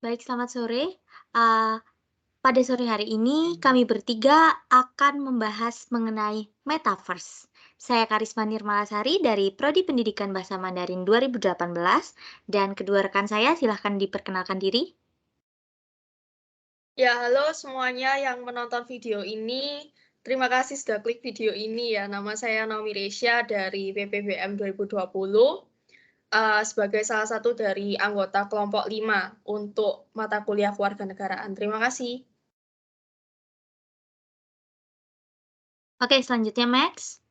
Baik, selamat sore. Uh, pada sore hari ini, kami bertiga akan membahas mengenai Metaverse. Saya Karisma Nirmalasari dari Prodi Pendidikan Bahasa Mandarin 2018, dan kedua rekan saya silahkan diperkenalkan diri. Ya, halo semuanya yang menonton video ini. Terima kasih sudah klik video ini ya. Nama saya Naomi Resya dari PPBM 2020 sebagai salah satu dari anggota kelompok 5 untuk mata kuliah kewarganegaraan. Terima kasih. Oke, selanjutnya Max.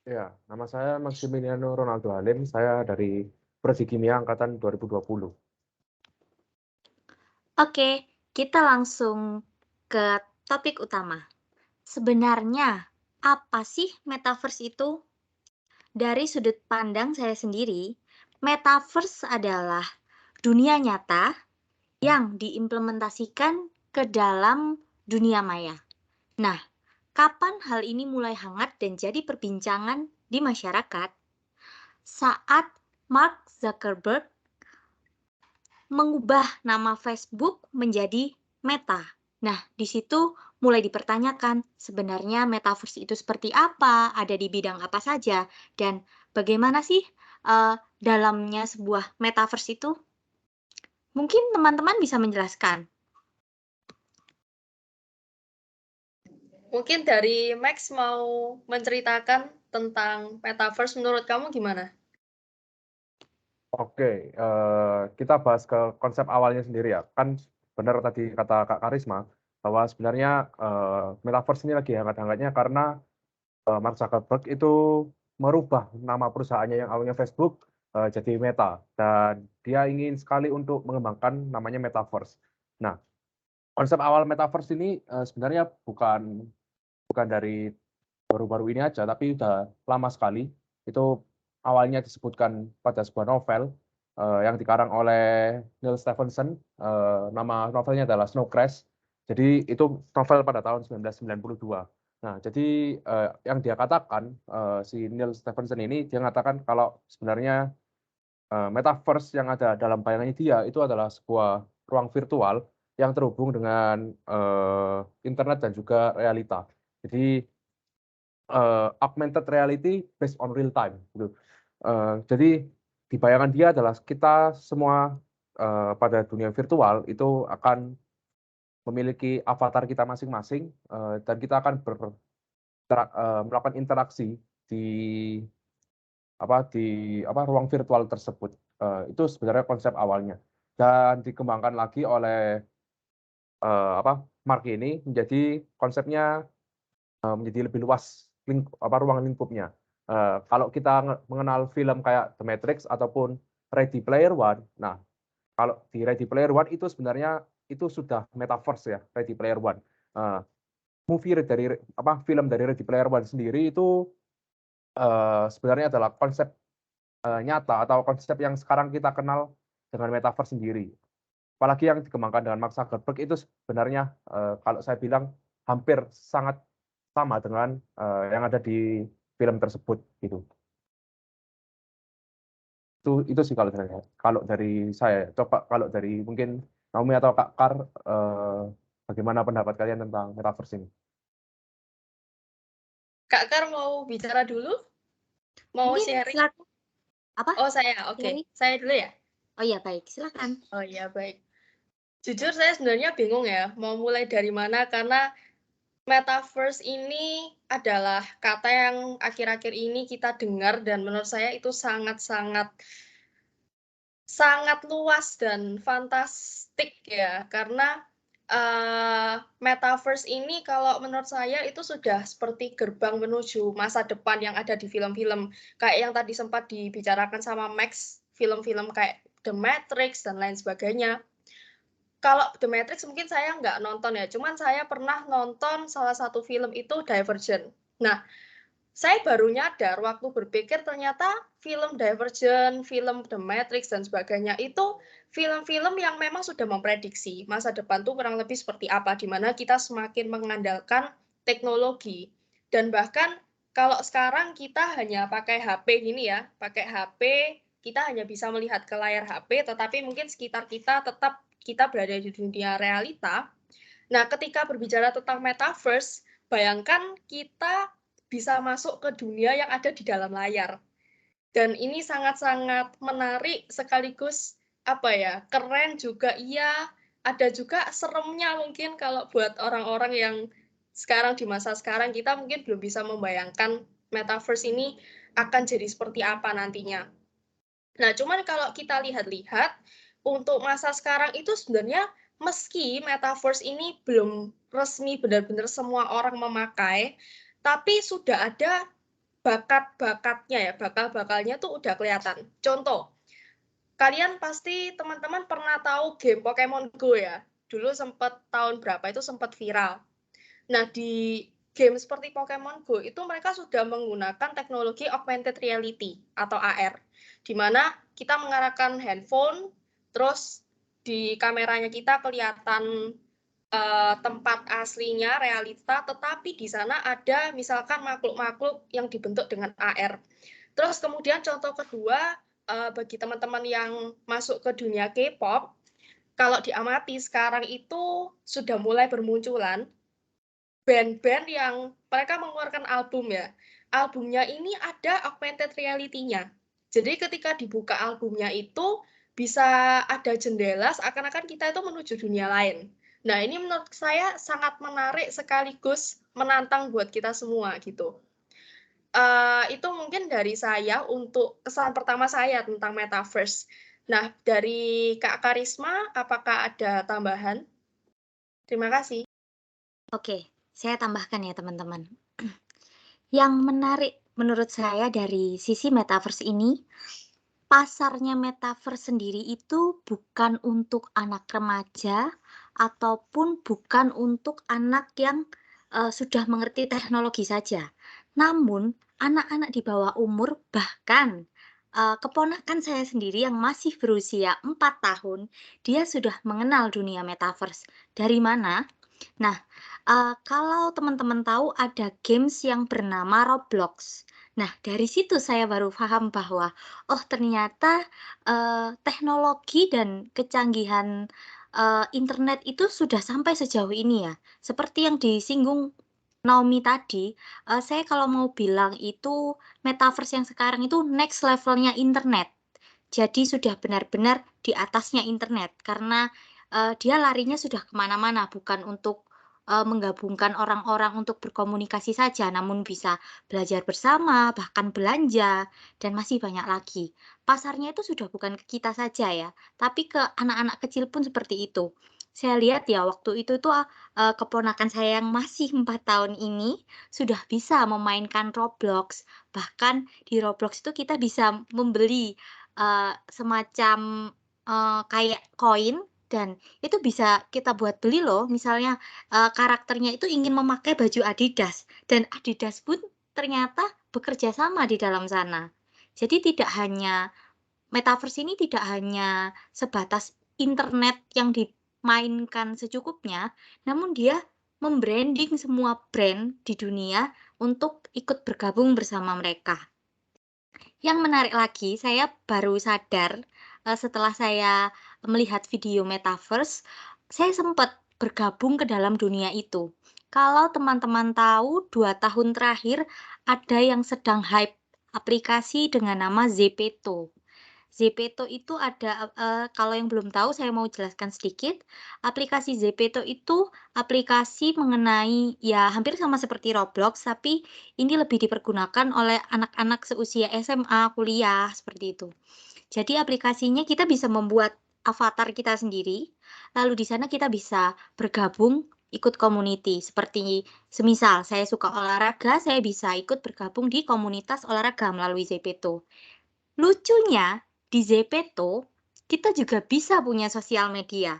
Ya, nama saya Maximiliano Ronaldo Halim, saya dari Prodi Kimia Angkatan 2020. Oke, kita langsung ke topik utama. Sebenarnya, apa sih Metaverse itu? Dari sudut pandang saya sendiri, Metaverse adalah dunia nyata yang diimplementasikan ke dalam dunia maya. Nah, kapan hal ini mulai hangat dan jadi perbincangan di masyarakat? Saat Mark Zuckerberg mengubah nama Facebook menjadi Meta. Nah, di situ mulai dipertanyakan sebenarnya Metaverse itu seperti apa, ada di bidang apa saja, dan bagaimana sih dalamnya sebuah Metaverse itu? Mungkin teman-teman bisa menjelaskan. Mungkin dari Max mau menceritakan tentang Metaverse, menurut kamu gimana? Oke, kita bahas ke konsep awalnya sendiri ya. Kan benar tadi kata Kak Karisma, bahwa sebenarnya Metaverse ini lagi hangat-hangatnya karena Mark Zuckerberg itu merubah nama perusahaannya yang awalnya Facebook jadi Meta. Dan dia ingin sekali untuk mengembangkan namanya Metaverse. Nah, konsep awal Metaverse ini sebenarnya bukan dari baru-baru ini aja, tapi udah lama sekali. Itu awalnya disebutkan pada sebuah novel yang dikarang oleh Neil Stephenson. Nama novelnya adalah Snow Crash. Jadi itu novel pada tahun 1992. Nah, jadi yang dia katakan, si Neil Stephenson ini, dia mengatakan kalau sebenarnya metaverse yang ada dalam bayangannya dia itu adalah sebuah ruang virtual yang terhubung dengan internet dan juga realita. Jadi augmented reality based on real time gitu. Jadi di bayangan dia adalah kita semua pada dunia virtual itu akan memiliki avatar kita masing-masing dan kita akan melakukan interaksi di ruang virtual tersebut. Itu sebenarnya konsep awalnya dan dikembangkan lagi oleh Mark ini menjadi konsepnya menjadi lebih luas ruang lingkupnya. Kalau kita mengenal film kayak The Matrix ataupun Ready Player One, nah kalau di Ready Player One itu sebenarnya itu sudah metaverse ya, Ready Player One. Film dari Ready Player One sendiri itu sebenarnya adalah konsep nyata atau konsep yang sekarang kita kenal dengan metaverse sendiri. Apalagi yang dikembangkan dengan Mark Zuckerberg itu sebenarnya kalau saya bilang hampir sangat sama dengan yang ada di film tersebut gitu. Itu sih kalau dari saya. Coba kalau dari mungkin Naomi atau Kak Kar, bagaimana pendapat kalian tentang metaverse ini? Kak Kar mau bicara dulu? Mau Mungkin sharing? silakan. Apa? Oh, saya. Oke. Saya dulu ya? Oh iya, baik. Silakan. Oh iya, baik. Jujur saya sebenarnya bingung ya, mau mulai dari mana, karena Metaverse ini adalah kata yang akhir-akhir ini kita dengar dan menurut saya itu sangat-sangat luas dan fantastik ya, karena Metaverse ini kalau menurut saya itu sudah seperti gerbang menuju masa depan yang ada di film-film, kayak yang tadi sempat dibicarakan sama Max, film-film kayak The Matrix dan lain sebagainya. Kalau The Matrix mungkin saya nggak nonton ya, cuman saya pernah nonton salah satu film itu Divergent. Nah, saya baru nyadar waktu berpikir ternyata film Divergent, film The Matrix, dan sebagainya itu film-film yang memang sudah memprediksi masa depan tuh kurang lebih seperti apa, di mana kita semakin mengandalkan teknologi. Dan bahkan kalau sekarang kita hanya pakai HP gini ya, pakai HP, kita hanya bisa melihat ke layar HP, tetapi mungkin sekitar kita tetap kita berada di dunia realita. Nah, ketika berbicara tentang metaverse, bayangkan kita bisa masuk ke dunia yang ada di dalam layar. Dan ini sangat-sangat menarik sekaligus apa ya, keren juga iya, ada juga seremnya mungkin kalau buat orang-orang yang sekarang di masa sekarang kita mungkin belum bisa membayangkan metaverse ini akan jadi seperti apa nantinya. Nah, cuman kalau kita lihat-lihat untuk masa sekarang itu sebenarnya meski metaverse ini belum resmi benar-benar semua orang memakai, tapi sudah ada bakat-bakatnya ya, bakal-bakalnya tuh udah kelihatan. Contoh, kalian pasti teman-teman pernah tahu game Pokemon Go ya? Dulu sempat tahun berapa itu sempat viral. Nah, di game seperti Pokemon Go itu mereka sudah menggunakan teknologi augmented reality atau AR, di mana kita mengarahkan handphone, terus di kameranya kita kelihatan tempat aslinya, realita, tetapi di sana ada misalkan makhluk-makhluk yang dibentuk dengan AR. Terus kemudian contoh kedua, bagi teman-teman yang masuk ke dunia K-pop, kalau diamati sekarang itu sudah mulai bermunculan band-band yang mereka mengeluarkan album ya. Albumnya ini ada augmented reality-nya. Jadi ketika dibuka albumnya itu bisa ada jendela seakan-akan kita itu menuju dunia lain. Nah, ini menurut saya sangat menarik sekaligus menantang buat kita semua gitu. Itu mungkin dari saya untuk kesan pertama saya tentang metaverse. Nah, dari Kak Karisma, apakah ada tambahan? Terima kasih. Oke, saya tambahkan ya teman-teman. Yang menarik menurut saya dari sisi metaverse ini, pasarnya metaverse sendiri itu bukan untuk anak remaja ataupun bukan untuk anak yang sudah mengerti teknologi saja. Namun, anak-anak di bawah umur bahkan keponakan saya sendiri yang masih berusia 4 tahun, dia sudah mengenal dunia metaverse. Dari mana? Nah, kalau teman-teman tahu ada games yang bernama Roblox. Nah, dari situ saya baru paham bahwa, oh ternyata, teknologi dan kecanggihan, internet itu sudah sampai sejauh ini ya. Seperti yang disinggung Naomi tadi, saya kalau mau bilang itu metaverse yang sekarang itu next levelnya internet. Jadi sudah benar-benar di atasnya internet karena, dia larinya sudah kemana mana bukan untuk, menggabungkan orang-orang untuk berkomunikasi saja, namun bisa belajar bersama, bahkan belanja, dan masih banyak lagi. Pasarnya itu sudah bukan ke kita saja ya, tapi ke anak-anak kecil pun seperti itu. Saya lihat ya waktu itu tuh, keponakan saya yang masih 4 tahun ini sudah bisa memainkan Roblox, bahkan di Roblox itu kita bisa membeli semacam, kayak koin dan itu bisa kita buat beli loh. Misalnya, karakternya itu ingin memakai baju Adidas dan Adidas pun ternyata bekerja sama di dalam sana. Jadi tidak hanya metaverse ini tidak hanya sebatas internet yang dimainkan secukupnya, namun dia membranding semua brand di dunia untuk ikut bergabung bersama mereka. Yang menarik lagi, saya baru sadar, setelah saya melihat video metaverse, saya sempat bergabung ke dalam dunia itu. Kalau teman-teman tahu 2 tahun terakhir ada yang sedang hype aplikasi dengan nama Zepeto. Zepeto itu ada, kalau yang belum tahu saya mau jelaskan sedikit. Aplikasi Zepeto itu aplikasi mengenai ya hampir sama seperti Roblox, tapi ini lebih dipergunakan oleh anak-anak seusia SMA, kuliah, seperti itu. Jadi aplikasinya kita bisa membuat avatar kita sendiri, lalu di sana kita bisa bergabung ikut community. Seperti semisal saya suka olahraga, saya bisa ikut bergabung di komunitas olahraga melalui Zepeto. Lucunya, di Zepeto, kita juga bisa punya sosial media.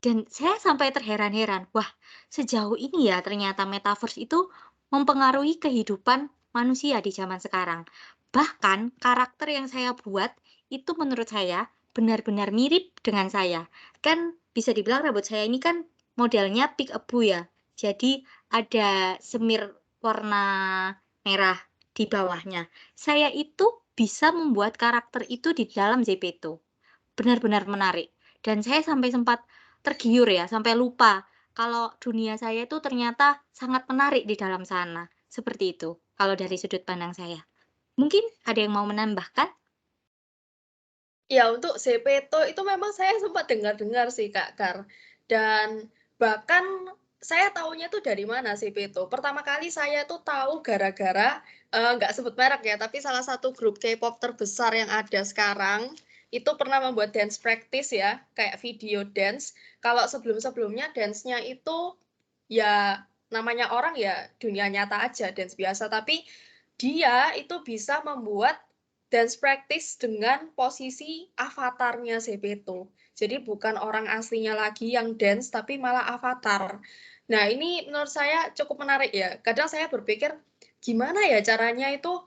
Dan saya sampai terheran-heran, wah sejauh ini ya ternyata metaverse itu mempengaruhi kehidupan manusia di zaman sekarang. Bahkan karakter yang saya buat itu menurut saya benar-benar mirip dengan saya. Kan bisa dibilang rambut saya ini kan modelnya peek-a-boo ya. Jadi ada semir warna merah di bawahnya. Saya itu bisa membuat karakter itu di dalam Zepeto. Benar-benar menarik. Dan saya sampai sempat tergiur ya, sampai lupa kalau dunia saya itu ternyata sangat menarik di dalam sana. Seperti itu, kalau dari sudut pandang saya. Mungkin ada yang mau menambahkan? Ya, untuk Zepeto itu memang saya sempat dengar-dengar sih, Kak Kar. Dan bahkan saya tahunya tuh dari mana Zepeto. Pertama kali saya tuh tahu gara-gara, nggak sebut merek ya, tapi salah satu grup K-pop terbesar yang ada sekarang, itu pernah membuat dance practice ya, kayak video dance. Kalau sebelum-sebelumnya dance-nya itu, ya namanya orang ya dunia nyata aja, dance biasa. Tapi dia itu bisa membuat dance practice dengan posisi avatarnya Zepeto. Jadi bukan orang aslinya lagi yang dance, tapi malah avatar. Nah, ini menurut saya cukup menarik ya. Kadang saya berpikir, gimana ya caranya itu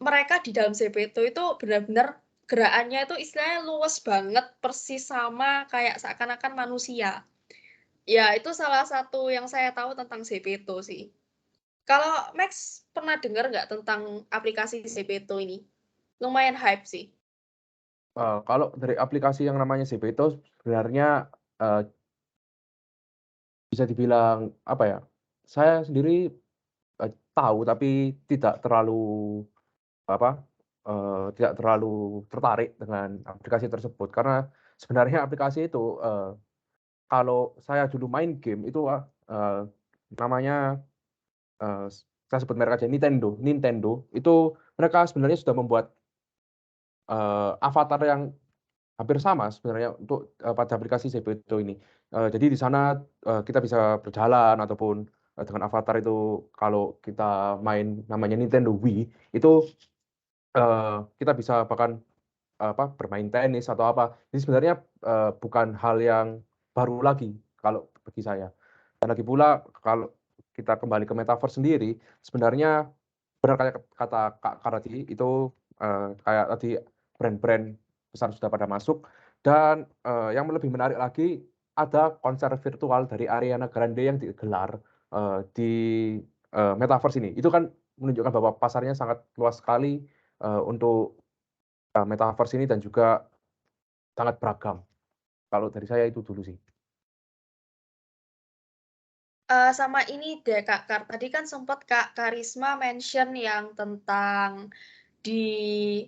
mereka di dalam Zepeto itu benar-benar gerakannya itu istilahnya luas banget, persis sama kayak seakan-akan manusia. Ya, itu salah satu yang saya tahu tentang Zepeto sih. Kalau Max pernah dengar nggak tentang aplikasi Zepeto ini? Lumayan hype sih. Kalau dari aplikasi yang namanya Zepeto sebenarnya, bisa dibilang apa ya, saya sendiri, tahu tapi apa, tidak terlalu tertarik dengan aplikasi tersebut. Karena sebenarnya aplikasi itu, kalau saya dulu main game itu, namanya, saya sebut merek aja Nintendo. Nintendo itu mereka sebenarnya sudah membuat, avatar yang hampir sama sebenarnya untuk, pada aplikasi Zepeto ini. Jadi di sana, kita bisa berjalan ataupun, dengan avatar itu kalau kita main namanya Nintendo Wii, itu, kita bisa bahkan, bermain tenis atau apa. Jadi sebenarnya, bukan hal yang baru lagi kalau bagi saya. Dan lagi pula kalau kita kembali ke metaverse sendiri, sebenarnya benar kayak kata Kak tadi, itu, kayak tadi brand-brand besar sudah pada masuk dan, yang lebih menarik lagi ada konser virtual dari Ariana Grande yang digelar, di, metaverse ini. Itu kan menunjukkan bahwa pasarnya sangat luas sekali, untuk, metaverse ini dan juga sangat beragam. Kalau dari saya itu dulu sih. Sama ini deh Kak Kar, tadi kan sempat Kak Karisma mention yang tentang di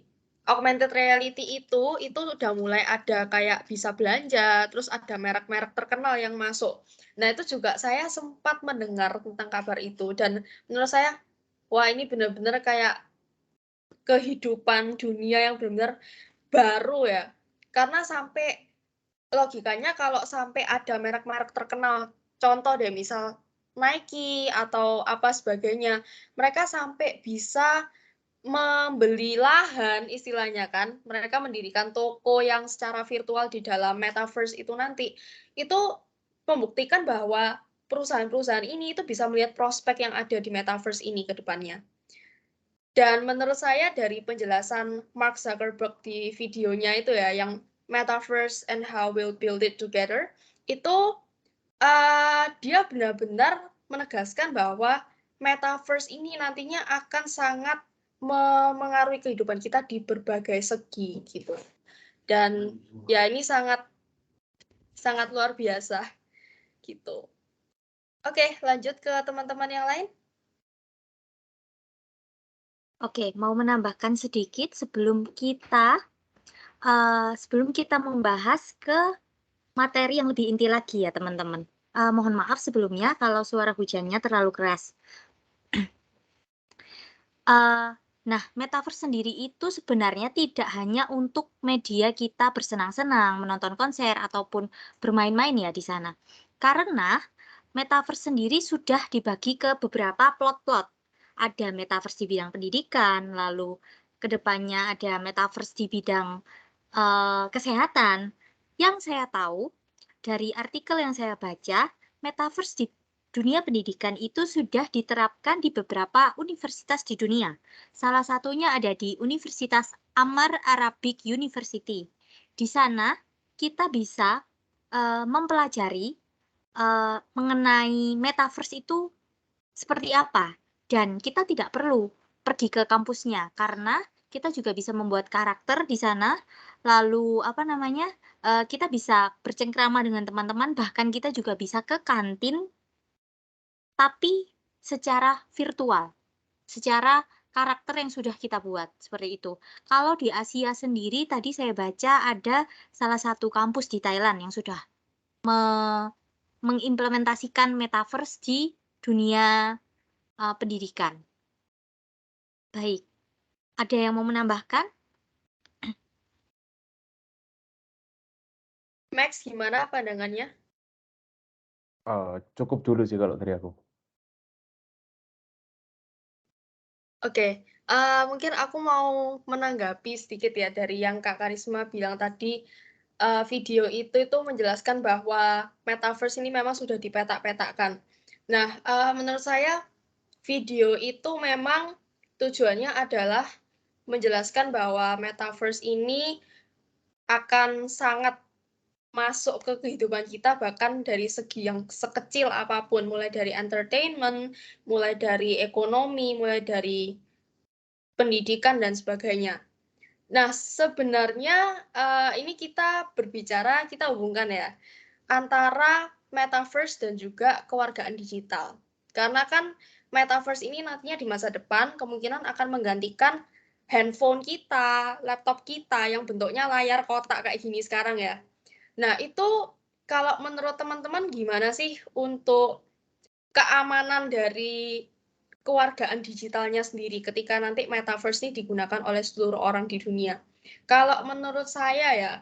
augmented reality itu udah mulai ada kayak bisa belanja, terus ada merek-merek terkenal yang masuk. Nah, itu juga saya sempat mendengar tentang kabar itu dan menurut saya, wah ini benar-benar kayak kehidupan dunia yang benar-benar baru ya. Karena sampai logikanya kalau sampai ada merek-merek terkenal, contoh deh misal Nike atau apa sebagainya, mereka sampai bisa membeli lahan istilahnya kan, mereka mendirikan toko yang secara virtual di dalam metaverse itu nanti, itu membuktikan bahwa perusahaan-perusahaan ini itu bisa melihat prospek yang ada di metaverse ini ke depannya. Dan menurut saya dari penjelasan Mark Zuckerberg di videonya itu ya, yang Metaverse and How We'll Build It Together, itu dia benar-benar menegaskan bahwa Metaverse ini nantinya akan sangat memengaruhi kehidupan kita di berbagai segi gitu. Dan ya ini sangat sangat luar biasa gitu. Oke, lanjut ke teman-teman yang lain. Oke, mau menambahkan sedikit sebelum kita membahas ke materi yang lebih inti lagi ya teman-teman. Mohon maaf sebelumnya kalau suara hujannya terlalu keras. Nah, metaverse sendiri itu sebenarnya tidak hanya untuk media kita bersenang-senang, menonton konser, ataupun bermain-main ya di sana. Karena metaverse sendiri sudah dibagi ke beberapa plot-plot. Ada metaverse di bidang pendidikan, lalu kedepannya ada metaverse di bidang kesehatan. Yang saya tahu dari artikel yang saya baca, metaverse di dunia pendidikan itu sudah diterapkan di beberapa universitas di dunia. Salah satunya ada di Universitas Ammar Arabic University. Di sana kita bisa mempelajari mengenai metaverse itu seperti apa. Dan kita tidak perlu pergi ke kampusnya karena kita juga bisa membuat karakter di sana, lalu apa namanya, kita bisa bercengkrama dengan teman-teman, bahkan kita juga bisa ke kantin, tapi secara virtual, secara karakter yang sudah kita buat, seperti itu. Kalau di Asia sendiri tadi saya baca ada salah satu kampus di Thailand yang sudah me mengimplementasikan metaverse di dunia, pendidikan. Baik, ada yang mau menambahkan? Max, gimana pandangannya? Cukup dulu sih kalau dari aku. Oke, mungkin aku mau menanggapi sedikit ya dari yang Kak Karisma bilang tadi, video itu menjelaskan bahwa metaverse ini memang sudah dipetak-petakkan. Nah, menurut saya video itu memang tujuannya adalah menjelaskan bahwa metaverse ini akan sangat masuk ke kehidupan kita bahkan dari segi yang sekecil apapun, mulai dari entertainment, mulai dari ekonomi, mulai dari pendidikan dan sebagainya. Nah, sebenarnya ini kita berbicara, kita hubungkan ya antara metaverse dan juga kewargaan digital. Karena kan metaverse ini nantinya di masa depan kemungkinan akan menggantikan handphone kita, laptop kita yang bentuknya layar kotak kayak gini sekarang ya. Nah, itu kalau menurut teman-teman gimana sih untuk keamanan dari kewargaan digitalnya sendiri ketika nanti metaverse ini digunakan oleh seluruh orang di dunia? Kalau menurut saya ya,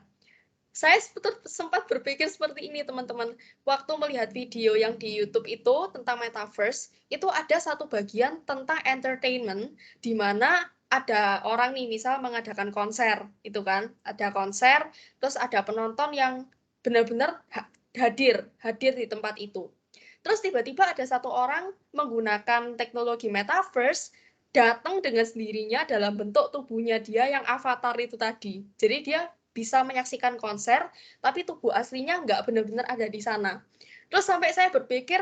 saya sempat berpikir seperti ini, teman-teman. Waktu melihat video yang di YouTube itu tentang metaverse, itu ada satu bagian tentang entertainment, di mana ada orang nih, misal mengadakan konser, itu kan, ada konser, terus ada penonton yang benar-benar hadir di tempat itu. Terus tiba-tiba ada satu orang menggunakan teknologi metaverse, datang dengan sendirinya dalam bentuk tubuhnya dia yang avatar itu tadi. Jadi dia bisa menyaksikan konser, tapi tubuh aslinya nggak benar-benar ada di sana. Terus sampai saya berpikir,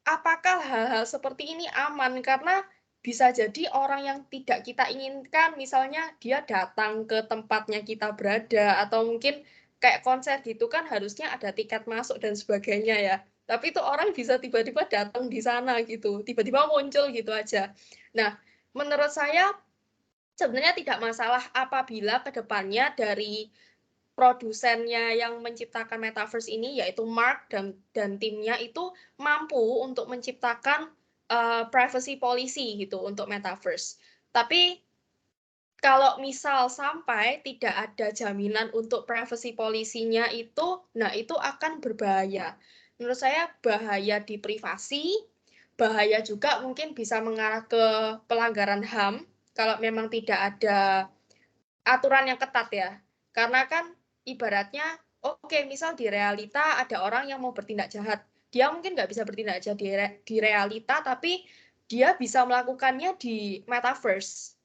apakah hal-hal seperti ini aman? Karena bisa jadi orang yang tidak kita inginkan, misalnya dia datang ke tempatnya kita berada, atau mungkin kayak konser gitu kan harusnya ada tiket masuk dan sebagainya ya. Tapi itu orang bisa tiba-tiba datang di sana gitu, tiba-tiba muncul gitu aja. Nah, menurut saya sebenarnya tidak masalah apabila kedepannya dari produsennya yang menciptakan metaverse ini, yaitu Mark dan timnya itu mampu untuk menciptakan privacy policy gitu untuk metaverse. Tapi kalau misal sampai tidak ada jaminan untuk privacy policy-nya itu, nah itu akan berbahaya. Menurut saya bahaya di privasi, bahaya juga mungkin bisa mengarah ke pelanggaran HAM kalau memang tidak ada aturan yang ketat ya. Karena kan ibaratnya, oke, misal di realita ada orang yang mau bertindak jahat. Dia mungkin nggak bisa bertindak jahat di realita, tapi dia bisa melakukannya di metaverse.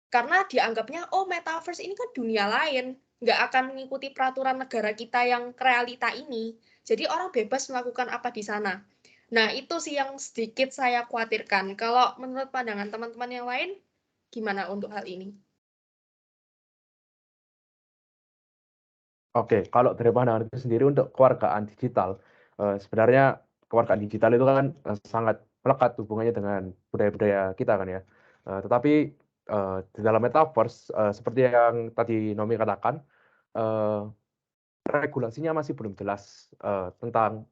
Karena dianggapnya, oh metaverse ini kan dunia lain, nggak akan mengikuti peraturan negara kita yang realita ini. Jadi orang bebas melakukan apa di sana. Nah, itu sih yang sedikit saya khawatirkan. Kalau menurut pandangan teman-teman yang lain, gimana untuk hal ini? Oke, kalau dari pandangan itu sendiri untuk kewargaan digital, sebenarnya kewargaan digital itu kan sangat melekat hubungannya dengan budaya-budaya kita kan ya. Tetapi di dalam metaverse, seperti yang tadi Nomi katakan, eh, regulasinya masih belum jelas tentang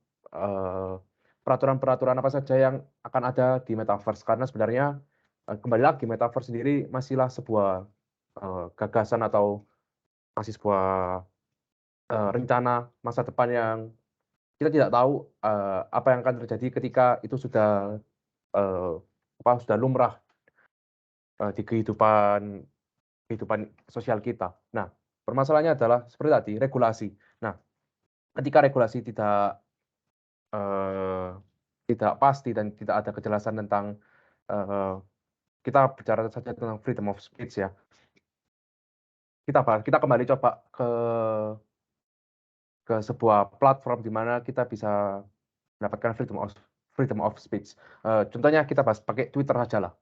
peraturan-peraturan apa saja yang akan ada di metaverse. Karena sebenarnya kembali lagi metaverse sendiri masihlah sebuah gagasan atau masih sebuah rencana masa depan yang kita tidak tahu apa yang akan terjadi ketika itu sudah sudah lumrah di kehidupan kehidupan sosial kita. Nah, permasalahannya adalah seperti tadi regulasi. Nah, ketika regulasi eee, tidak pasti dan tidak ada kejelasan tentang eee, kita bicara saja tentang freedom of speech ya. Kita kembali coba ke sebuah platform di mana kita bisa mendapatkan freedom of speech. Contohnya kita bahas pakai Twitter saja lah.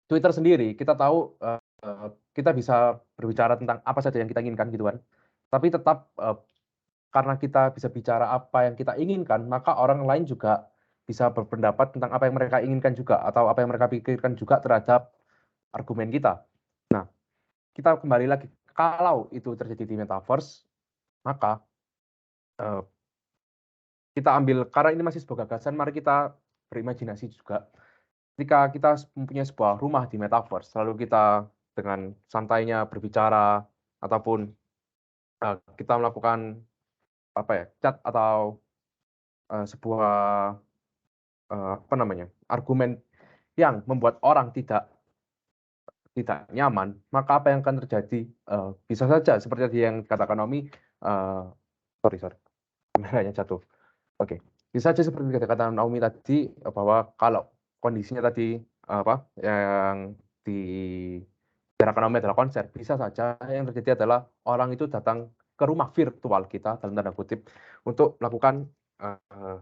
Twitter sendiri kita tahu, kita bisa berbicara tentang apa saja yang kita inginkan gitu kan. Tapi tetap, karena kita bisa bicara apa yang kita inginkan, maka orang lain juga bisa berpendapat tentang apa yang mereka inginkan juga, atau apa yang mereka pikirkan juga terhadap argumen kita. Nah, kita kembali lagi, kalau itu terjadi di metaverse, maka, eee, kita ambil karena ini masih sebuah gagasan, mari kita berimajinasi juga. Ketika kita mempunyai sebuah rumah di metaverse, lalu kita dengan santainya berbicara ataupun, kita melakukan apa ya, chat atau, sebuah, apa namanya, argumen yang membuat orang tidak nyaman, maka apa yang akan terjadi, bisa saja seperti tadi yang dikatakan Naomi, sorry, kameranya jatuh. Oke, bisa saja seperti kata Naomi tadi, bahwa kalau kondisinya tadi, apa, yang dibicarakan Naomi adalah konser, bisa saja yang terjadi adalah orang itu datang ke rumah virtual kita, dalam tanda kutip, untuk melakukan,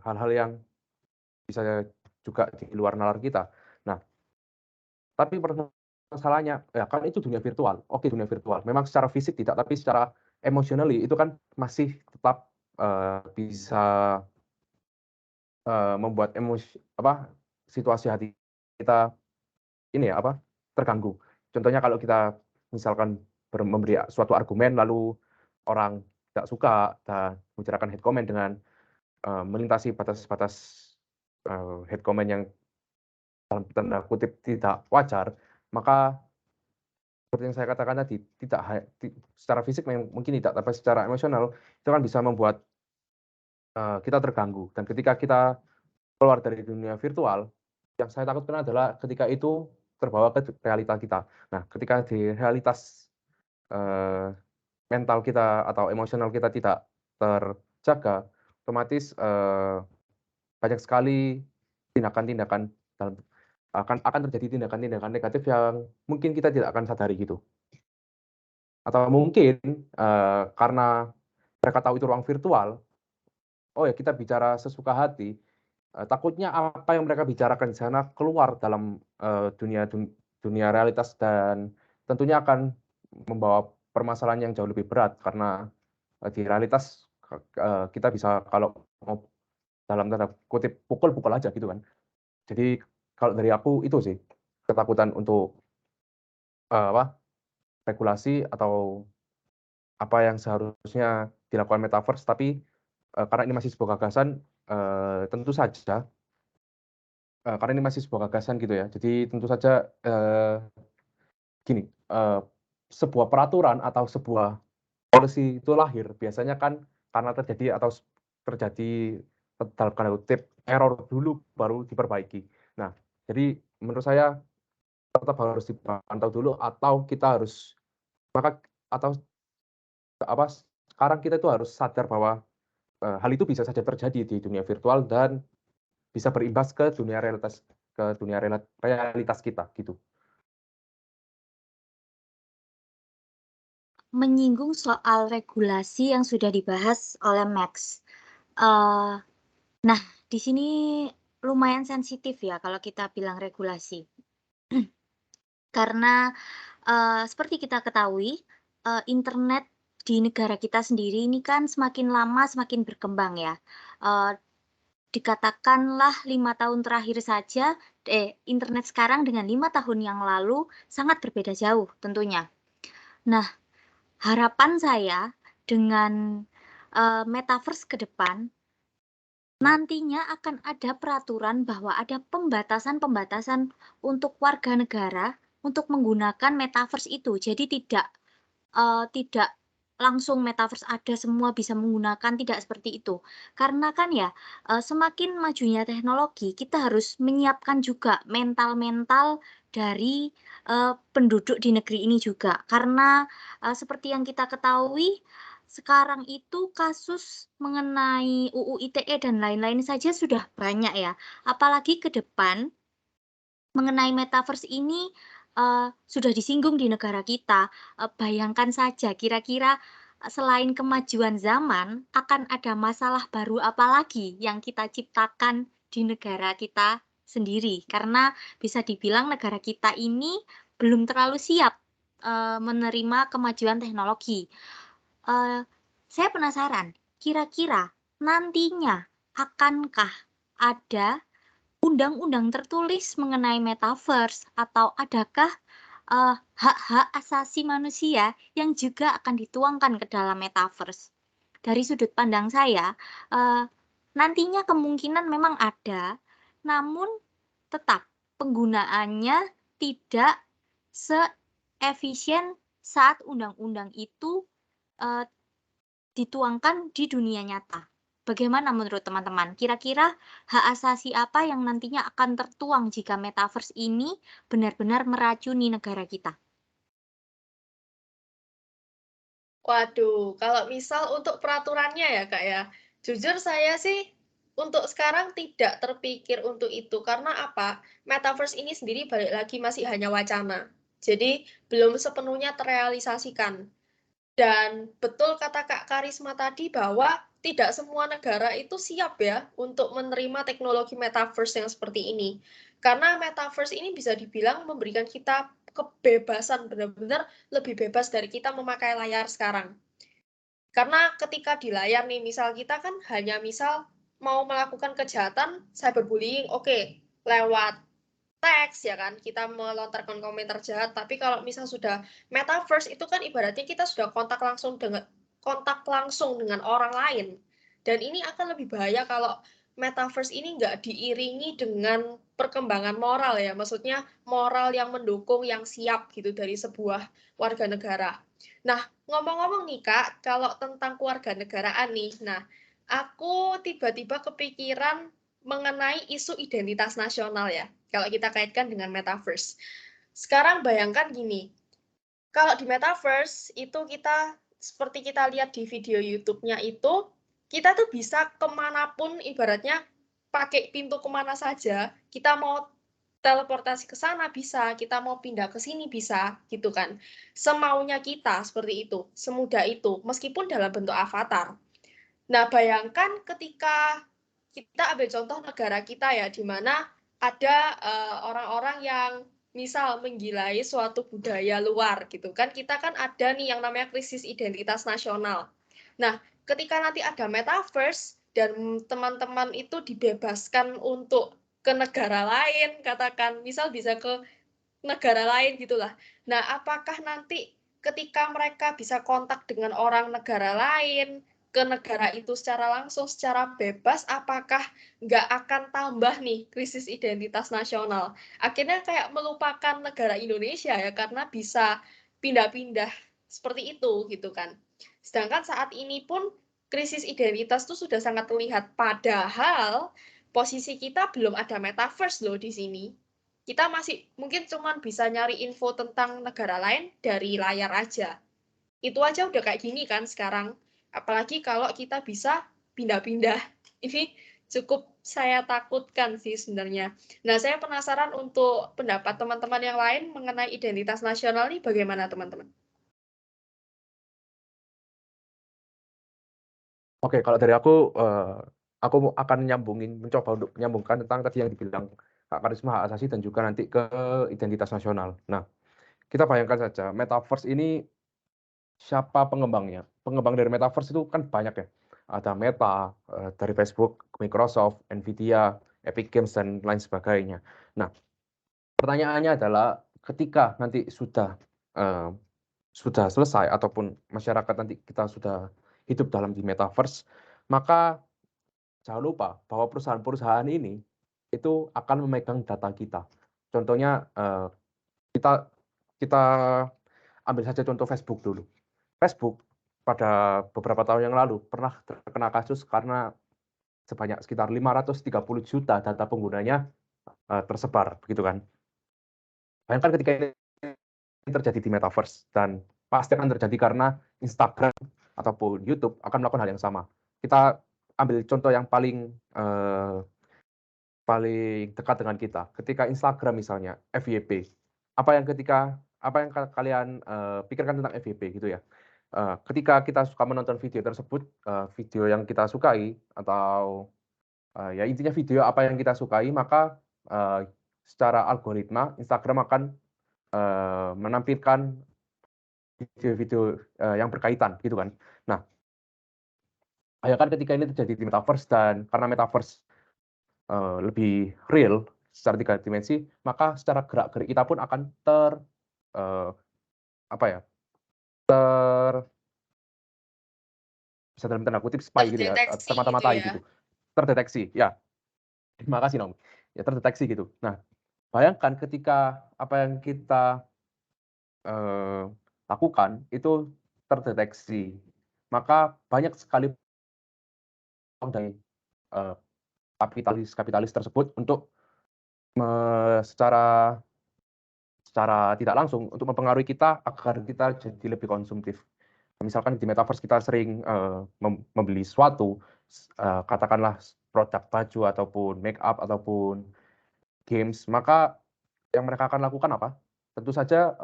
hal-hal yang bisa juga di luar nalar kita. Nah, tapi permasalahannya, ya kan itu dunia virtual, oke dunia virtual, memang secara fisik tidak, tapi secara emotionally itu kan masih tetap, bisa membuat situasi hati kita ini ya, apa, terganggu. Contohnya kalau kita misalkan memberi suatu argumen lalu orang tidak suka dan membicarakan hate comment dengan, melintasi batas-batas, hate comment yang dalam tanda kutip tidak wajar, maka seperti yang saya katakan tadi, tidak secara fisik mungkin tidak, tapi secara emosional itu kan bisa membuat, kita terganggu. Dan ketika kita keluar dari dunia virtual, yang saya takutkan adalah ketika itu terbawa ke realita kita. Nah, ketika di realitas, eee, mental kita atau emosional kita tidak terjaga, otomatis, banyak sekali tindakan-tindakan dalam akan terjadi tindakan-tindakan negatif yang mungkin kita tidak akan sadari gitu. Atau mungkin, karena mereka tahu itu ruang virtual, oh ya kita bicara sesuka hati, takutnya apa yang mereka bicarakan di sana keluar dalam, dunia realitas dan tentunya akan membawa permasalahan yang jauh lebih berat karena, di realitas kita bisa kalau mau dalam tanda kutip "pukul-pukul" aja gitu kan. Jadi kalau dari aku itu sih, ketakutan untuk, apa, regulasi atau apa yang seharusnya dilakukan metaverse, tapi, karena ini masih sebuah gagasan, tentu saja, karena ini masih sebuah gagasan gitu ya, jadi tentu saja, gini, sebuah peraturan atau sebuah policy itu lahir biasanya kan karena terjadi atau terjadi dalam tanda kutip "error" dulu baru diperbaiki. Nah, jadi menurut saya tetap harus dipantau dulu atau kita harus maka atau apa, sekarang kita itu harus sadar bahwa, hal itu bisa saja terjadi di dunia virtual dan bisa berimbas ke dunia realitas kita, gitu. Menyinggung soal regulasi yang sudah dibahas oleh Max. Nah, di sini lumayan sensitif ya kalau kita bilang regulasi. Karena, seperti kita ketahui, internet di negara kita sendiri ini kan semakin lama semakin berkembang ya. Dikatakanlah 5 tahun terakhir saja, internet sekarang dengan 5 tahun yang lalu sangat berbeda jauh tentunya. Nah, harapan saya dengan, metaverse ke depan, nantinya akan ada peraturan bahwa ada pembatasan-pembatasan untuk warga negara untuk menggunakan metaverse itu. Jadi tidak langsung metaverse ada semua bisa menggunakan, tidak seperti itu. Karena kan ya, semakin majunya teknologi, kita harus menyiapkan juga mental-mental dari, penduduk di negeri ini juga. Karena, seperti yang kita ketahui, sekarang itu kasus mengenai UU ITE dan lain-lain saja sudah banyak ya. Apalagi ke depan mengenai metaverse ini, sudah disinggung di negara kita, bayangkan saja kira-kira, selain kemajuan zaman, akan ada masalah baru apa lagi yang kita ciptakan di negara kita sendiri. Karena bisa dibilang negara kita ini belum terlalu siap, menerima kemajuan teknologi. Saya penasaran, kira-kira nantinya akankah ada undang-undang tertulis mengenai metaverse atau adakah hak-hak asasi manusia yang juga akan dituangkan ke dalam metaverse? Dari sudut pandang saya, nantinya kemungkinan memang ada, namun tetap penggunaannya tidak seefisien saat undang-undang itu dituangkan di dunia nyata. Bagaimana menurut teman-teman? Kira-kira hak asasi apa yang nantinya akan tertuang jika metaverse ini benar-benar meracuni negara kita? Waduh, kalau misal untuk peraturannya ya, Kak, ya, jujur saya sih untuk sekarang tidak terpikir untuk itu. Karena apa? Metaverse ini sendiri balik lagi masih hanya wacana. Jadi belum sepenuhnya terrealisasikan. Dan betul kata Kak Karisma tadi bahwa tidak semua negara itu siap ya untuk menerima teknologi metaverse yang seperti ini. Karena metaverse ini bisa dibilang memberikan kita kebebasan, benar-benar lebih bebas dari kita memakai layar sekarang. Karena ketika di layar nih, misal kita kan hanya misal mau melakukan kejahatan cyberbullying, oke, lewat teks ya kan, kita melontarkan komentar jahat, tapi kalau misal sudah metaverse itu kan ibaratnya kita sudah kontak langsung dengan orang lain. Dan ini akan lebih bahaya kalau metaverse ini nggak diiringi dengan perkembangan moral ya, maksudnya moral yang mendukung, yang siap gitu dari sebuah warga negara. Nah, ngomong-ngomong nih Kak, kalau tentang kewarganegaraan nih, nah aku tiba-tiba kepikiran mengenai isu identitas nasional ya, kalau kita kaitkan dengan metaverse. Sekarang bayangkan gini, kalau di metaverse itu kita seperti kita lihat di video YouTube-nya itu, kita tuh bisa kemanapun ibaratnya pakai pintu kemana saja, kita mau teleportasi ke sana bisa, kita mau pindah ke sini bisa, gitu kan. Semaunya kita seperti itu, semudah itu, meskipun dalam bentuk avatar. Nah, bayangkan ketika kita ambil contoh negara kita ya, di mana ada orang-orang yang misal menggilai suatu budaya luar gitu kan, kita kan ada nih yang namanya krisis identitas nasional. Nah, ketika nanti ada metaverse dan teman-teman itu dibebaskan untuk ke negara lain, katakan misal bisa ke negara lain gitulah. Nah, apakah nanti ketika mereka bisa kontak dengan orang negara lain, ke negara itu secara langsung, secara bebas, apakah nggak akan tambah nih krisis identitas nasional? Akhirnya kayak melupakan negara Indonesia ya, karena bisa pindah-pindah seperti itu gitu kan. Sedangkan saat ini pun krisis identitas itu sudah sangat terlihat, padahal posisi kita belum ada metaverse loh di sini. Kita masih mungkin cuma bisa nyari info tentang negara lain dari layar aja. Itu aja udah kayak gini kan sekarang. Apalagi kalau kita bisa pindah-pindah. Ini cukup saya takutkan sih sebenarnya. Nah, saya penasaran untuk pendapat teman-teman yang lain mengenai identitas nasional ini bagaimana teman-teman? Oke, kalau dari aku akan mencoba untuk menyambungkan tentang tadi yang dibilang Kak Karisma, hak asasi dan juga nanti ke identitas nasional. Nah, kita bayangkan saja metaverse ini siapa pengembangnya? Pengembang dari metaverse itu kan banyak ya. Ada Meta, dari Facebook, Microsoft, Nvidia, Epic Games dan lain sebagainya. Nah, pertanyaannya adalah ketika nanti sudah selesai ataupun masyarakat nanti kita sudah hidup dalam di metaverse, maka jangan lupa bahwa perusahaan-perusahaan ini itu akan memegang data kita. Contohnya, kita kita ambil saja contoh Facebook dulu. Facebook pada beberapa tahun yang lalu pernah terkena kasus karena sebanyak sekitar 530 juta data penggunanya, tersebar, begitu kan. Bayangkan ketika ini terjadi di metaverse dan pasti akan terjadi karena Instagram ataupun YouTube akan melakukan hal yang sama. Kita ambil contoh yang paling dekat dengan kita. Ketika Instagram misalnya, FYP, apa yang kalian pikirkan tentang FYP gitu ya? Ketika kita suka menonton video tersebut, video yang kita sukai atau ya intinya video apa yang kita sukai, maka secara algoritma Instagram akan menampilkan video-video yang berkaitan gitu kan. Nah, bayangkan ketika ini terjadi di metaverse dan karena metaverse lebih real secara 3 dimensi, maka secara gerak-gerik kita pun akan eee, apa ya, bisa dalam tanda kutip "spy" gitu ya, Terdeteksi gitu termata-matai ya? gitu, terdeteksi, ya. Terima kasih, Naomi. Ya terdeteksi gitu. Nah, bayangkan ketika apa yang kita, eee, lakukan itu terdeteksi, maka banyak sekali peluang dari, eee, kapitalis-kapitalis tersebut untuk secara secara tidak langsung untuk mempengaruhi kita agar kita jadi lebih konsumtif. Misalkan di metaverse kita sering, membeli sesuatu, katakanlah produk baju ataupun make up ataupun games, maka yang mereka akan lakukan apa? Tentu saja,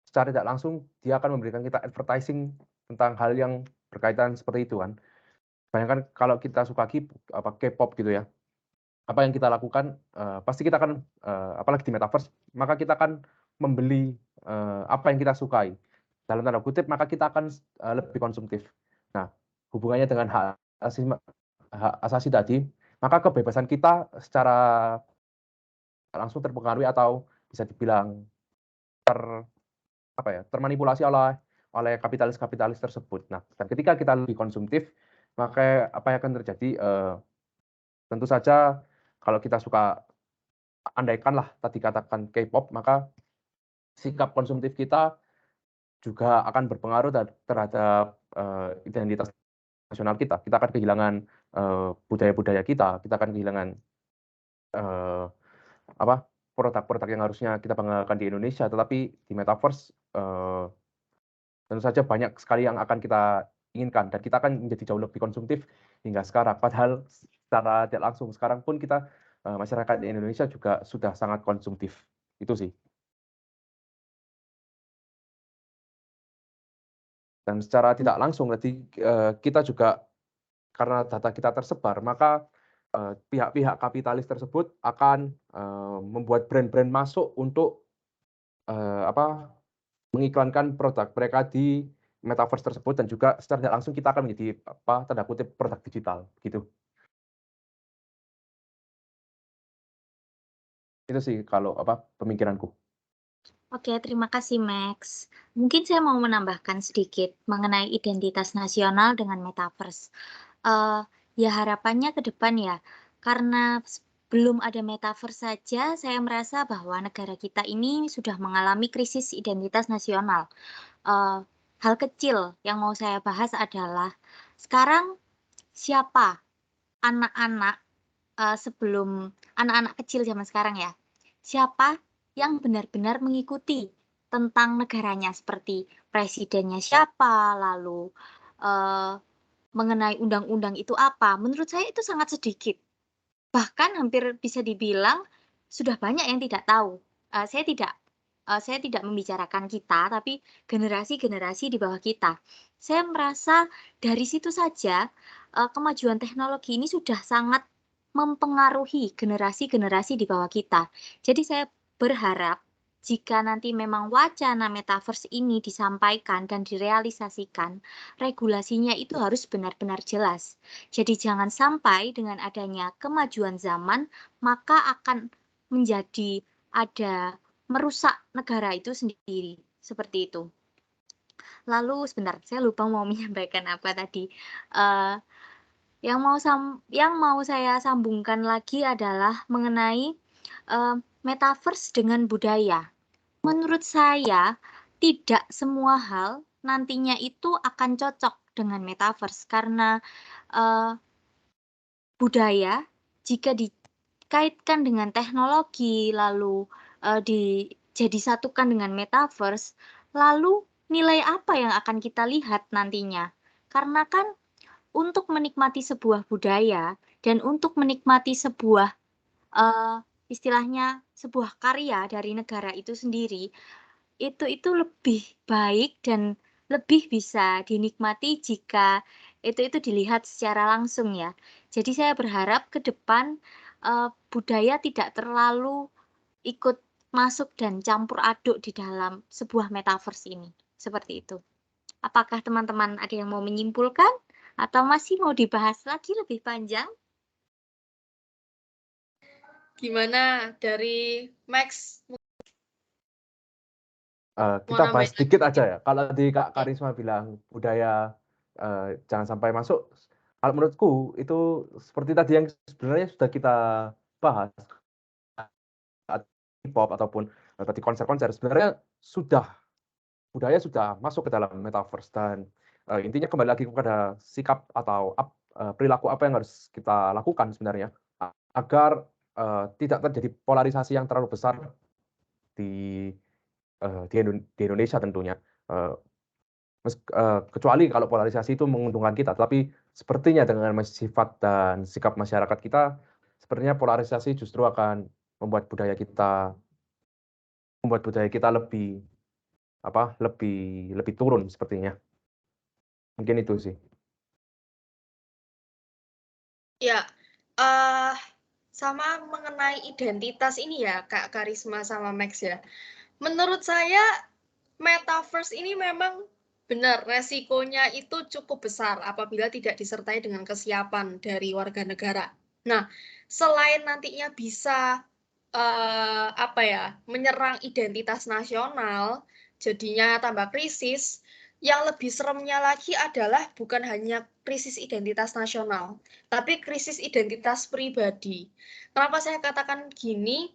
secara tidak langsung dia akan memberikan kita advertising tentang hal yang berkaitan seperti itu kan. Bayangkan kalau kita suka K-pop gitu ya, apa yang kita lakukan, pasti kita akan, apalagi di metaverse, maka kita akan membeli, apa yang kita sukai. Dalam tanda kutip, maka kita akan lebih konsumtif. Nah, hubungannya dengan hak asasi tadi, maka kebebasan kita secara langsung terpengaruhi atau bisa dibilang apa ya, termanipulasi oleh kapitalis-kapitalis tersebut. Nah, dan ketika kita lebih konsumtif, maka apa yang akan terjadi, tentu saja kalau kita suka andaikanlah tadi katakan K-pop, maka sikap konsumtif kita juga akan berpengaruh terhadap, identitas nasional kita. Kita akan kehilangan, budaya-budaya kita akan kehilangan, eee, apa, produk-produk yang harusnya kita banggakan di Indonesia, tetapi di metaverse, tentu saja banyak sekali yang akan kita inginkan dan kita akan menjadi jauh lebih konsumtif hingga sekarang. Padahal secara tidak langsung sekarang pun kita, masyarakat di Indonesia juga sudah sangat konsumtif. Itu sih. Dan secara tidak langsung tadi, kita juga karena data kita tersebar, maka, pihak-pihak kapitalis tersebut akan, membuat brand-brand masuk untuk, apa, mengiklankan produk mereka di metaverse tersebut dan juga secara tidak langsung kita akan menjadi, apa, tanda kutip "produk digital" gitu. Itu sih kalau, apa, pemikiranku. Oke, terima kasih Max. Mungkin saya mau menambahkan sedikit mengenai identitas nasional dengan metaverse. Eee, ya harapannya ke depan ya, karena belum ada metaverse saja saya merasa bahwa negara kita ini sudah mengalami krisis identitas nasional. Eee, hal kecil yang mau saya bahas adalah sekarang siapa anak-anak, sebelum anak-anak kecil zaman sekarang ya, siapa yang benar-benar mengikuti tentang negaranya seperti presidennya siapa, lalu, eee, mengenai undang-undang itu apa, menurut saya itu sangat sedikit. Bahkan hampir bisa dibilang sudah banyak yang tidak tahu. Saya tidak membicarakan kita, tapi generasi-generasi di bawah kita. Saya merasa dari situ saja, kemajuan teknologi ini sudah sangat mempengaruhi generasi-generasi di bawah kita. Jadi saya berharap jika nanti memang wacana metaverse ini disampaikan dan direalisasikan, regulasinya itu harus benar-benar jelas. Jadi jangan sampai dengan adanya kemajuan zaman, maka akan menjadi ada merusak negara itu sendiri, seperti itu. Lalu sebentar, saya lupa mau menyampaikan apa tadi. Eee, yang mau saya sambungkan lagi adalah mengenai, metaverse dengan budaya. Menurut saya, tidak semua hal nantinya itu akan cocok dengan metaverse karena, eee budaya jika dikaitkan dengan teknologi, lalu, disatukan dengan metaverse, lalu nilai apa yang akan kita lihat nantinya? Karena kan untuk menikmati sebuah budaya dan untuk menikmati sebuah, eee, istilahnya sebuah karya dari negara itu sendiri, itu lebih baik dan lebih bisa dinikmati jika itu dilihat secara langsung ya. Jadi saya berharap ke depan, budaya tidak terlalu ikut masuk dan campur aduk di dalam sebuah metaverse ini. Seperti itu. Apakah teman-teman ada yang mau menyimpulkan atau masih mau dibahas lagi lebih panjang? Gimana dari Max? Mau Kita bahas nambahin lagi sedikit aja mungkin? ya. Kalau tadi Kak Oke. Karisma bilang budaya jangan sampai masuk, kalau menurutku itu seperti tadi yang sebenarnya sudah kita bahas, saat K-pop ataupun tadi konser-konser sebenarnya budaya sudah masuk ke dalam metaverse dan intinya kembali lagi kepada sikap atau perilaku apa yang harus kita lakukan sebenarnya agar tidak terjadi polarisasi yang terlalu besar di di Indonesia tentunya. Eee, kecuali kalau polarisasi itu menguntungkan kita, tapi sepertinya dengan sifat dan sikap masyarakat kita, sepertinya polarisasi justru akan membuat budaya kita lebih, lebih turun sepertinya. Mungkin itu sih. Ya, sama mengenai identitas ini ya, Kak Karisma sama Max ya. Menurut saya metaverse ini memang benar resikonya itu cukup besar apabila tidak disertai dengan kesiapan dari warga negara. Nah, selain nantinya bisa menyerang identitas nasional, jadinya tambah krisis. Yang lebih seremnya lagi adalah bukan hanya krisis identitas nasional, tapi krisis identitas pribadi. Kenapa saya katakan gini?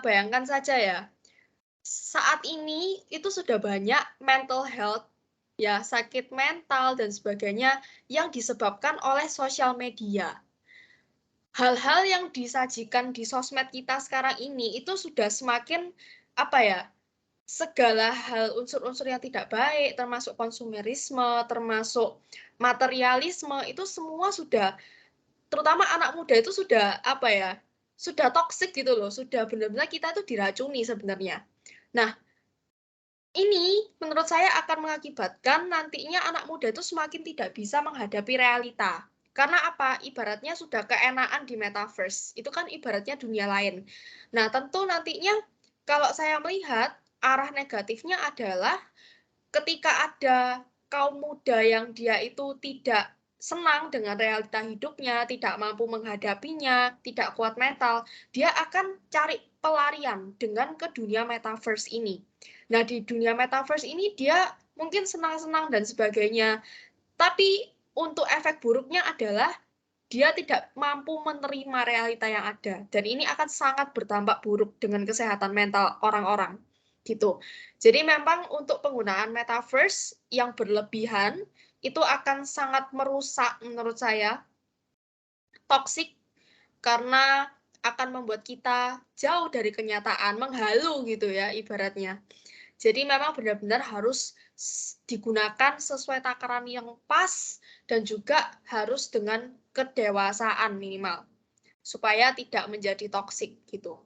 Bayangkan saja ya, saat ini itu sudah banyak mental health, ya sakit mental dan sebagainya yang disebabkan oleh sosial media. Hal-hal yang disajikan di sosmed kita sekarang ini itu sudah semakin segala hal unsur-unsur yang tidak baik, termasuk konsumerisme, termasuk materialisme, itu semua sudah, terutama anak muda itu sudah sudah toksik gitu loh, sudah benar-benar kita itu diracuni sebenarnya. Nah, ini menurut saya akan mengakibatkan nantinya anak muda itu semakin tidak bisa menghadapi realita. Karena apa? Ibaratnya sudah keenaan di metaverse. Itu kan ibaratnya dunia lain. Nah, tentu nantinya kalau saya melihat arah negatifnya adalah ketika ada kaum muda yang dia itu tidak senang dengan realita hidupnya, tidak mampu menghadapinya, tidak kuat mental, dia akan cari pelarian dengan ke dunia metaverse ini. Nah, di dunia metaverse ini dia mungkin senang-senang dan sebagainya, tapi untuk efek buruknya adalah dia tidak mampu menerima realita yang ada. Dan ini akan sangat berdampak buruk dengan kesehatan mental orang-orang. Gitu. Jadi memang untuk penggunaan metaverse yang berlebihan itu akan sangat merusak menurut saya, toksik, karena akan membuat kita jauh dari kenyataan, menghalu gitu ya ibaratnya. Jadi memang benar-benar harus digunakan sesuai takaran yang pas dan juga harus dengan kedewasaan minimal supaya tidak menjadi toksik gitu.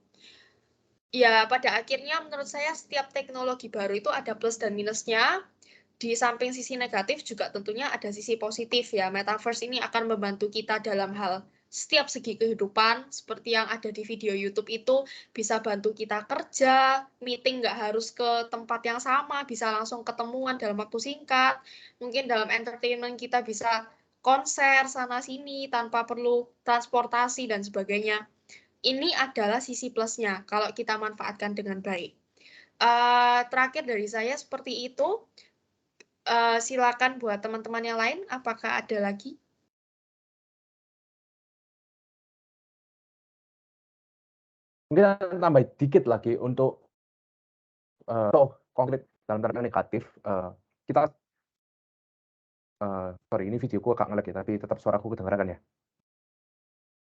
Ya, pada akhirnya menurut saya setiap teknologi baru itu ada plus dan minusnya. Di samping sisi negatif juga tentunya ada sisi positif ya. Metaverse ini akan membantu kita dalam hal setiap segi kehidupan, seperti yang ada di video YouTube itu, bisa bantu kita kerja, meeting nggak harus ke tempat yang sama, bisa langsung ketemuan dalam waktu singkat. Mungkin dalam entertainment kita bisa konser sana-sini tanpa perlu transportasi dan sebagainya. Ini adalah sisi plusnya kalau kita manfaatkan dengan baik. Terakhir dari saya seperti itu. Silakan buat teman-teman yang lain, apakah ada lagi? Mungkin tambah dikit lagi untuk konkret dalam tanda negatif, kita sorry ini videoku agak nge-lag ya, tapi tetap suaraku kedengeran kan ya?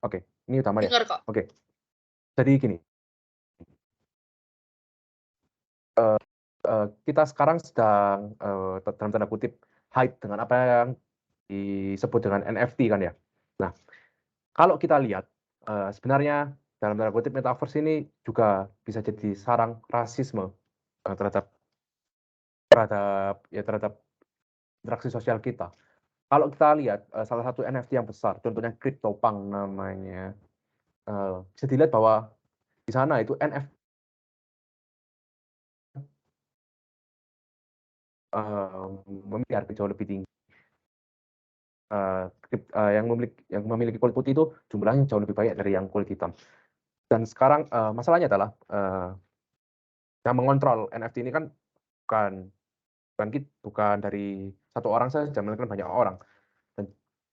Oke, ini udah aman ya? Dengar kok. Oke. Jadi gini, kita sekarang sedang, dalam tanda kutip, hype dengan apa yang disebut dengan NFT kan ya. Nah, kalau kita lihat, sebenarnya dalam tanda kutip metaverse ini juga bisa jadi sarang rasisme, terhadap terhadap interaksi sosial kita. Kalau kita lihat, salah satu NFT yang besar, contohnya CryptoPunk namanya, bisa dilihat bahwa di sana itu NFT memiliki harga jauh lebih tinggi. Yang memiliki kulit putih itu jumlahnya jauh lebih banyak dari yang kulit hitam. Dan sekarang masalahnya adalah yang mengontrol NFT ini kan bukan dari satu orang saja, melainkan banyak orang.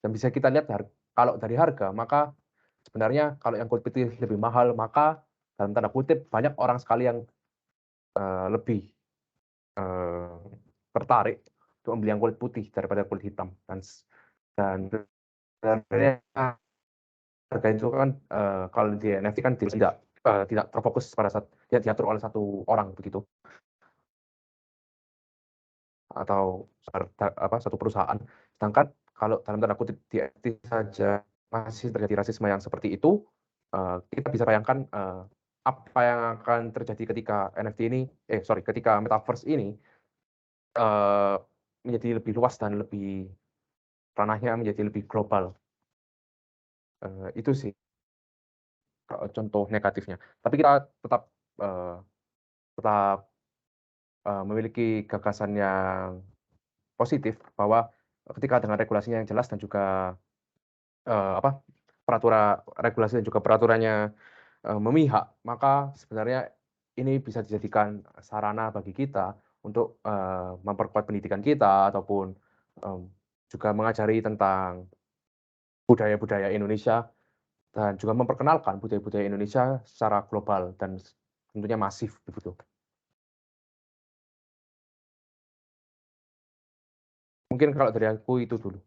Dan bisa kita lihat kalau dari harga, maka sebenarnya kalau yang kulit putih lebih mahal, maka dalam tanda kutip banyak orang sekali yang lebih tertarik untuk membeli yang kulit putih daripada kulit hitam. Dan sebenarnya harga itu kan kalau di NFT kan tidak terfokus pada diatur oleh satu orang begitu, atau satu perusahaan. Sedangkan kalau dalam tanda kutip di NFT saja masih terjadi rasisme yang seperti itu, kita bisa bayangkan apa yang akan terjadi ketika ketika metaverse ini menjadi lebih luas dan ranahnya menjadi lebih global. Itu sih contoh negatifnya. Tapi kita tetap memiliki gagasan yang positif bahwa ketika dengan regulasinya yang jelas dan juga regulasi dan juga peraturannya memihak, maka sebenarnya ini bisa dijadikan sarana bagi kita untuk memperkuat pendidikan kita ataupun juga mengajari tentang budaya-budaya Indonesia dan juga memperkenalkan budaya-budaya Indonesia secara global dan tentunya masif begitu. Mungkin kalau dari aku itu dulu.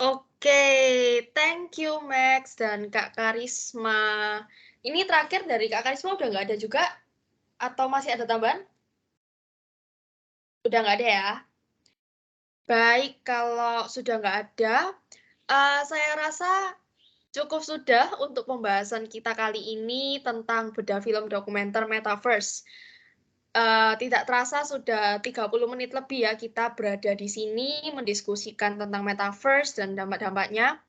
Oke, thank you Max dan Kak Karisma. Ini terakhir dari Kak Karisma udah nggak ada juga? Atau masih ada tambahan? Udah nggak ada ya? Baik, kalau sudah nggak ada, saya rasa cukup sudah untuk pembahasan kita kali ini tentang bedah film dokumenter Metaverse. Tidak terasa sudah 30 menit lebih ya kita berada di sini mendiskusikan tentang Metaverse dan dampak-dampaknya.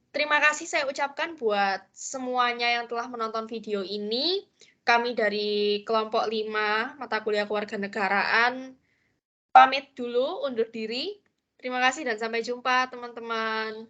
Terima kasih saya ucapkan buat semuanya yang telah menonton video ini. Kami dari kelompok 5 mata kuliah kewarganegaraan pamit dulu, undur diri. Terima kasih dan sampai jumpa teman-teman.